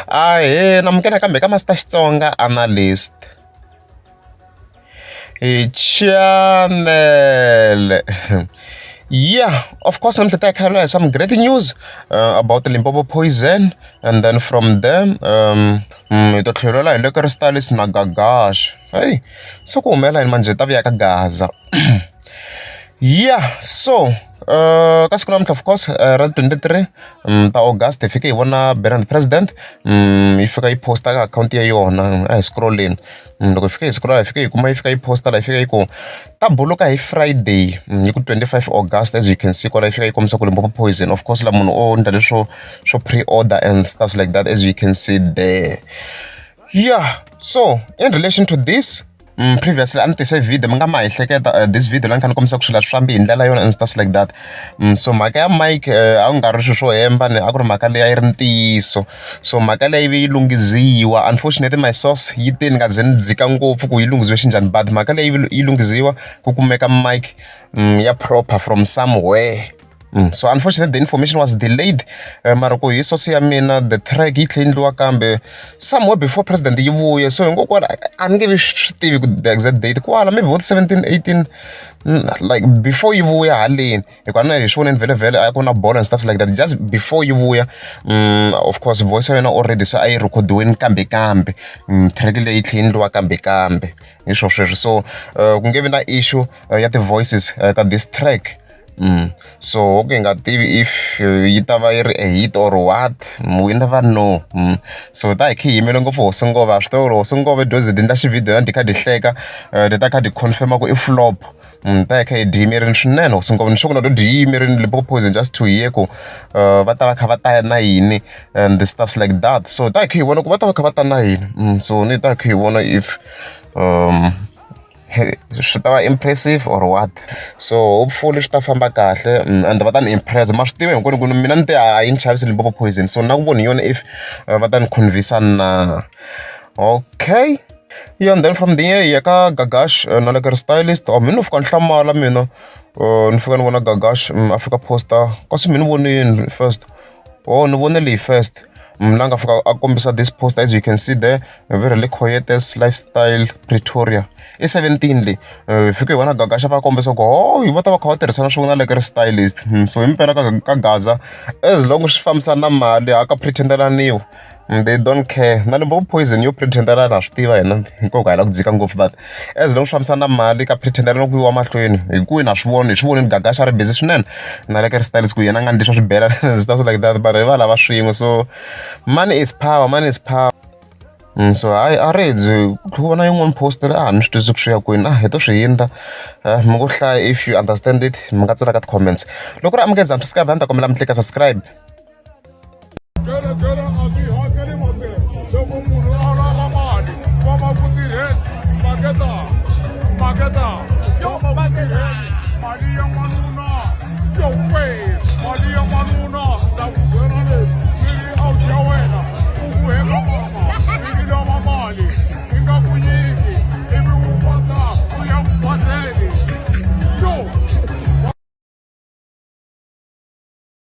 namukela kambe ka Master Xitsonga Analyst channel. Yeah, of course, I'm going to some great news about the Limpopo Poison, and then from them, ito tlhelo hi Lekker Stylist na Gagash. Hey, so kuhumelela hi manje ta vuya ka Gaza. Yeah, so ka siku namuntlha of course ra 23 ta August hi fike hi vona Bernard president yi fika yi posta ka account ya yona a hi scrolleni loko hi fika hi scrolla hi fika hi kuma yi fika yi posta la hi fika yi ku ta buluka hi Friday hi ku 25 August, as you can see kwala hi fika yi kombisa ku Limpopo Poison, of course la munhu o ndla leswo swo pre-order and stuff like that, as you can see there. Yeah, so in relation to this, previously I say video mga ma ihleketa this video lan kan komisa ku swila swambi hi ndlela yona and stuff like that. So mhaka ya mic a ku nga ri swilo swo hemba a ku ri mhaka leyi a yi ri ntiyiso, so mhaka leyi yi lunghiziwa. Unfortunately my source yi te ni nga ze ni dzika ngopfu ku yi lunghiziwe xinjhani, but mhaka leyi yi lunghiziwa ku kumeka mic ya proper from somewhere. So unfortunately the information was delayed, mara ku hi source ya mina the track yi tlhe endliwa kambe somewhere before president yi vuya, so hikokwala a ni nge vi swi tivi the exact date kwala maybe what 17 18 like before yi vuya haleni hikuva na hi swona vhele a ku na ball and stuff like that, just before yi vuya. Of course voice ya yena already se a yi rekhodiweni kambe track leyi yi tlhe endliwa kambe hi swo sweswo, so ku nge vi na issue ya ti voices ka this track. So okay, nga tivi if yi ta va yi ri a hit or what, we never know. So ta hi khe hi yimele ngopfu Hosi Ngova, swi tiva ku Hosi Ngova doze di ndla xivideo na di kha di hleka di ta kha di confirma ku i flop. Ta hi kha hi di yimerini swinene Hosi Ngova, ni sure ku na to di yimerini Limpopo Poison just to hear ku va ta va kha va ta na yini and the stuffs like that. So ta hi khe hi vona ku va ta va kha va ta na yini. So ni ta hi khe hi vona if swi ta va impressive or what. So hopefully swi ta famba kahle and va ta ni impress. Ma swi tiva hinkwenu ku mina ni te a yi ni chavisi Limpopo Poison, so na ku voni hi yona if va ta ni convince na. Okay, yeah, and then from there hi ya ka Gagash na Lekker Stylist. Mina ni fika ni hlamala mina ni fika ni vona Gagash a fika posta kasi mina ni vonini first, ni vone leyi first la nga fika a kombisa this poster, as you can see there, very Lekkoyetes lifestyle Pretoria i 17 leyi fika hi vona Gagash a va kombisa ku va ta va kha va tirhisana swin'we na Lekker Stylist. So himpela ka Gaza as long swi fambisana na mali a ka pretendelaniwa, they don't care. Na Limpopo Poison yo pretendela na swi tiva hina hikokwalaho la ku dzika ngopfu, but as long fambisana na mali ka pretendela ku yiwa mahlweni hi ku na swi voni Gagash a ri busy swinene na Lekker Stylist ku yena nga ndli swa swibela stuff like that, but va lava swin'we. So money is power, money is power. So a redzi ku vona yin'wana poster ni swi twisisi ku swi ya kwini hi to swi yindla mi ku hlaya. If you understand it mi nga tsala ka ti-comments. Loko ri amukela subscribe a ni ta kombela mi tlika subscribe. Maria Manuna,